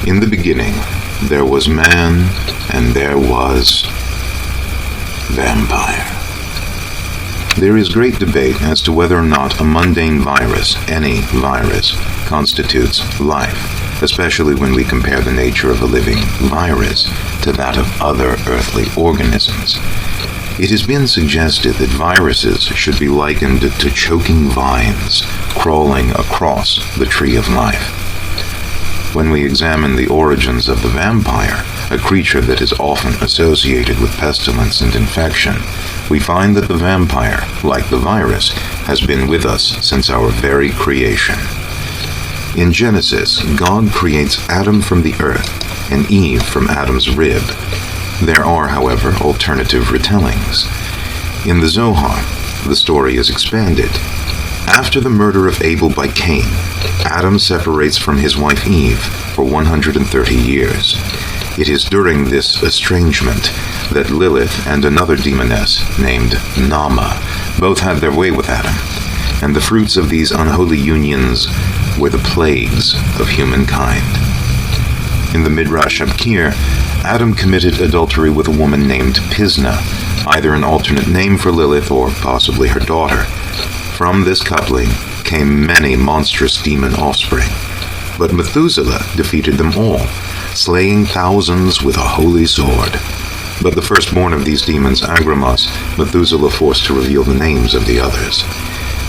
In the beginning, there was man, and there was vampire. There is great debate as to whether or not a mundane virus, any virus, constitutes life, especially when we compare the nature of a living virus to that of other earthly organisms. It has been suggested that viruses should be likened to choking vines crawling across the tree of life. When we examine the origins of the vampire, a creature that is often associated with pestilence and infection, we find that the vampire, like the virus, has been with us since our very creation. In Genesis, God creates Adam from the earth and Eve from Adam's rib. There are, however, alternative retellings. In the Zohar, the story is expanded. After the murder of Abel by Cain, Adam separates from his wife Eve for 130 years. It is during this estrangement that Lilith and another demoness named Nama both had their way with Adam, and the fruits of these unholy unions were the plagues of humankind. In the Midrash Abkir, Adam committed adultery with a woman named Pisna, either an alternate name for Lilith or possibly her daughter. From this coupling came many monstrous demon offspring, but Methuselah defeated them all, slaying thousands with a holy sword. But the firstborn of these demons, Agramos, Methuselah forced to reveal the names of the others.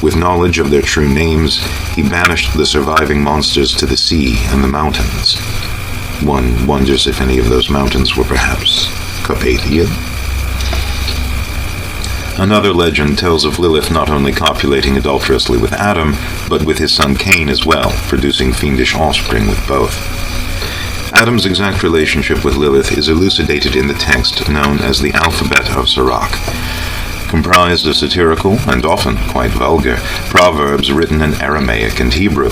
With knowledge of their true names, he banished the surviving monsters to the sea and the mountains. One wonders if any of those mountains were perhaps Carpathia. Another legend tells of Lilith not only copulating adulterously with Adam, but with his son Cain as well, producing fiendish offspring with both. Adam's exact relationship with Lilith is elucidated in the text known as the Alphabet of Sirach, comprised of satirical and often quite vulgar proverbs written in Aramaic and Hebrew.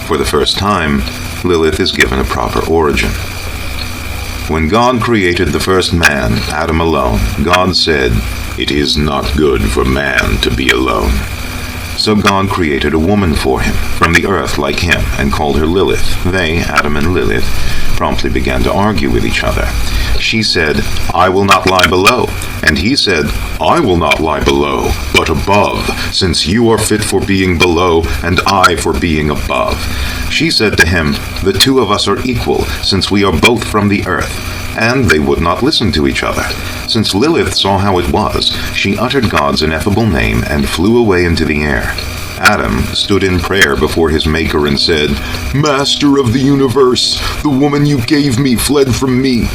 For the first time, Lilith is given a proper origin. When God created the first man, Adam alone, God said, "It is not good for man to be alone." So God created a woman for him, from the earth like him, and called her Lilith. They, Adam and Lilith, promptly began to argue with each other. She said, "I will not lie below." And he said, "I will not lie below, but above, since you are fit for being below, and I for being above." She said to him, "The two of us are equal, since we are both from the earth." And they would not listen to each other. Since Lilith saw how it was, she uttered God's ineffable name and flew away into the air. Adam stood in prayer before his Maker and said, "Master of the universe, the woman you gave me fled from me."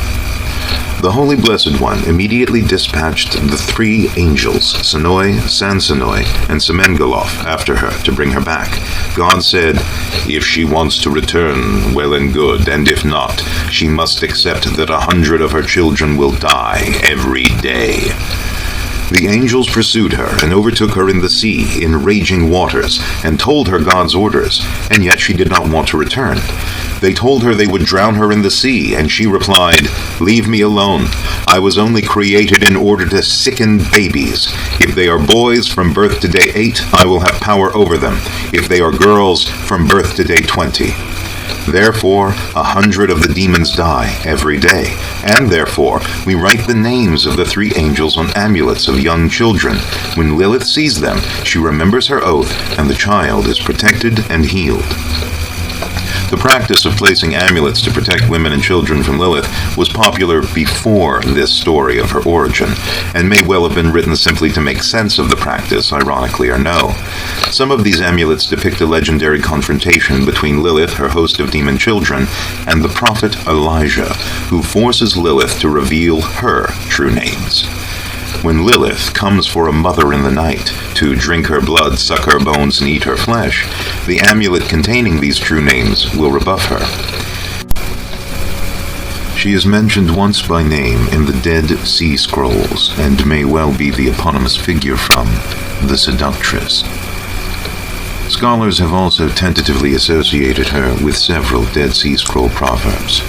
The Holy Blessed One immediately dispatched the three angels, Senoi, Sansenoi, and Semengaloth, after her to bring her back. God said, "If she wants to return, well and good, and if not, she must accept that 100 of her children will die every day." The angels pursued her and overtook her in the sea, in raging waters, and told her God's orders, and yet she did not want to return. They told her they would drown her in the sea, and she replied, "Leave me alone. I was only created in order to sicken babies. If they are boys from birth to day 8, I will have power over them. If they are girls, from birth to day 20. Therefore, 100 of the demons die every day, and therefore we write the names of the three angels on amulets of young children. When Lilith sees them, she remembers her oath, and the child is protected and healed. The practice of placing amulets to protect women and children from Lilith was popular before this story of her origin, and may well have been written simply to make sense of the practice, ironically or no. Some of these amulets depict a legendary confrontation between Lilith, her host of demon children, and the prophet Elijah, who forces Lilith to reveal her true names. When Lilith comes for a mother in the night to drink her blood, suck her bones, and eat her flesh, the amulet containing these true names will rebuff her. She is mentioned once by name in the Dead Sea Scrolls, and may well be the eponymous figure from The Seductress. Scholars have also tentatively associated her with several Dead Sea Scroll proverbs.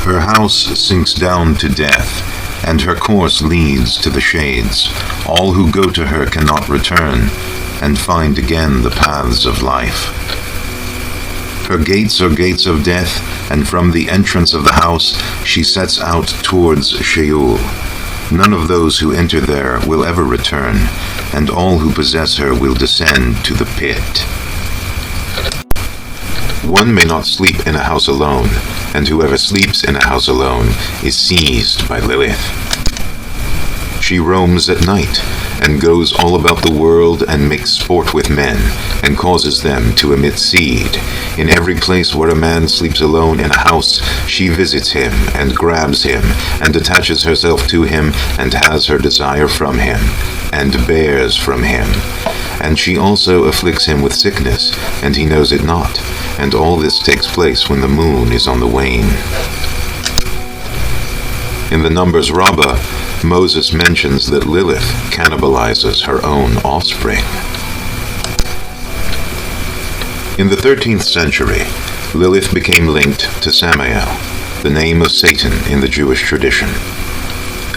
Her house sinks down to death, and her course leads to the shades. All who go to her cannot return, and find again the paths of life. Her gates are gates of death, and from the entrance of the house she sets out towards Sheol. None of those who enter there will ever return, and all who possess her will descend to the pit. One may not sleep in a house alone, and whoever sleeps in a house alone is seized by Lilith. She roams at night, and goes all about the world and makes sport with men, and causes them to emit seed. In every place where a man sleeps alone in a house, she visits him, and grabs him, and attaches herself to him, and has her desire from him, and bears from him. And she also afflicts him with sickness, and he knows it not. And all this takes place when the moon is on the wane. In the Numbers Rabbah, Moses mentions that Lilith cannibalizes her own offspring. In the 13th century, Lilith became linked to Samael, the name of Satan in the Jewish tradition.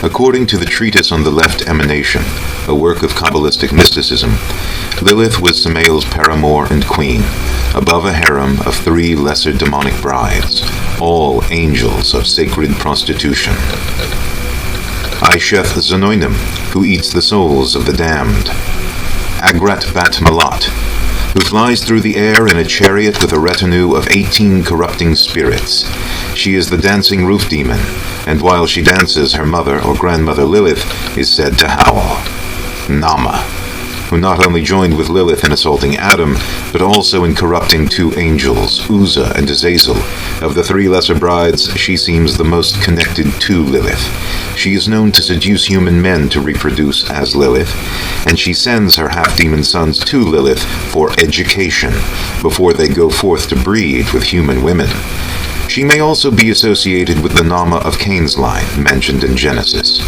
According to the treatise on the left emanation, a work of Kabbalistic mysticism, Lilith was Samael's paramour and queen, above a harem of 3 lesser demonic brides, all angels of sacred prostitution. Aisheth Zanoinim, who eats the souls of the damned. Agrat Bat Malat, who flies through the air in a chariot with a retinue of 18 corrupting spirits. She is the dancing roof demon, and while she dances, her mother or grandmother Lilith is said to howl. Nama, who not only joined with Lilith in assaulting Adam, but also in corrupting 2 angels, Uzzah and Azazel. Of the 3 lesser brides, she seems the most connected to Lilith. She is known to seduce human men to reproduce as Lilith, and she sends her half-demon sons to Lilith for education before they go forth to breed with human women. She may also be associated with the Nama of Cain's line mentioned in Genesis.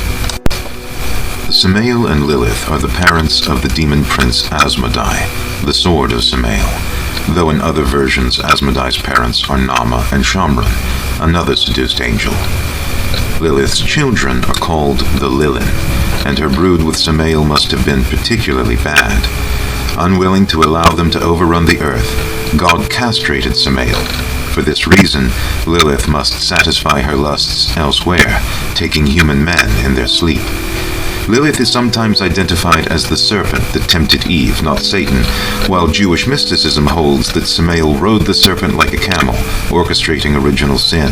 Samael and Lilith are the parents of the demon prince Asmodai, the sword of Samael, though in other versions Asmodai's parents are Nama and Shamran, another seduced angel. Lilith's children are called the Lilin, and her brood with Samael must have been particularly bad. Unwilling to allow them to overrun the earth, God castrated Samael. For this reason, Lilith must satisfy her lusts elsewhere, taking human men in their sleep. Lilith is sometimes identified as the serpent that tempted Eve, not Satan, while Jewish mysticism holds that Samael rode the serpent like a camel, orchestrating original sin.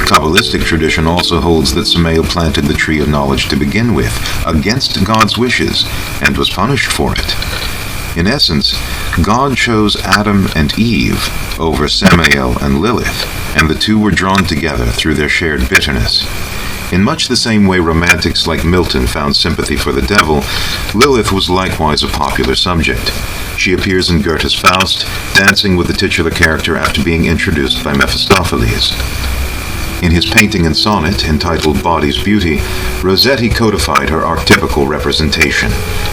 Kabbalistic tradition also holds that Samael planted the tree of knowledge to begin with, against God's wishes, and was punished for it. In essence, God chose Adam and Eve over Samael and Lilith, and the 2 were drawn together through their shared bitterness. In much the same way romantics like Milton found sympathy for the devil, Lilith was likewise a popular subject. She appears in Goethe's Faust, dancing with the titular character after being introduced by Mephistopheles. In his painting and sonnet, entitled Body's Beauty, Rossetti codified her archetypical representation,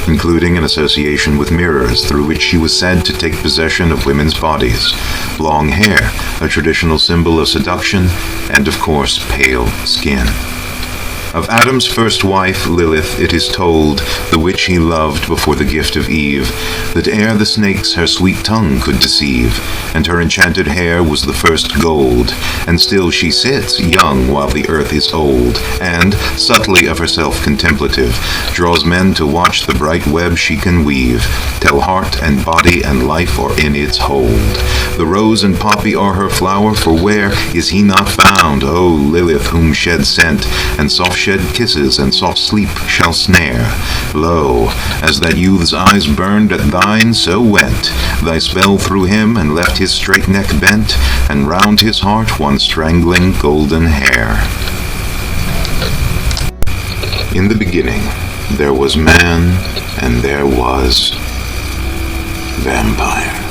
including an association with mirrors through which she was said to take possession of women's bodies, long hair, a traditional symbol of seduction, and of course, pale skin. Of Adam's first wife, Lilith, it is told, the which he loved before the gift of Eve, that ere the snakes her sweet tongue could deceive, and her enchanted hair was the first gold, and still she sits young while the earth is old, and, subtly of herself contemplative, draws men to watch the bright web she can weave, till heart and body and life are in its hold. The rose and poppy are her flower, for where is he not found? O Lilith, whom shed scent, and soft shed kisses and soft sleep shall snare. Lo, as that youth's eyes burned at thine, so went thy spell through him, and left his straight neck bent, and round his heart one strangling golden hair. In the beginning there was man, and there was vampire.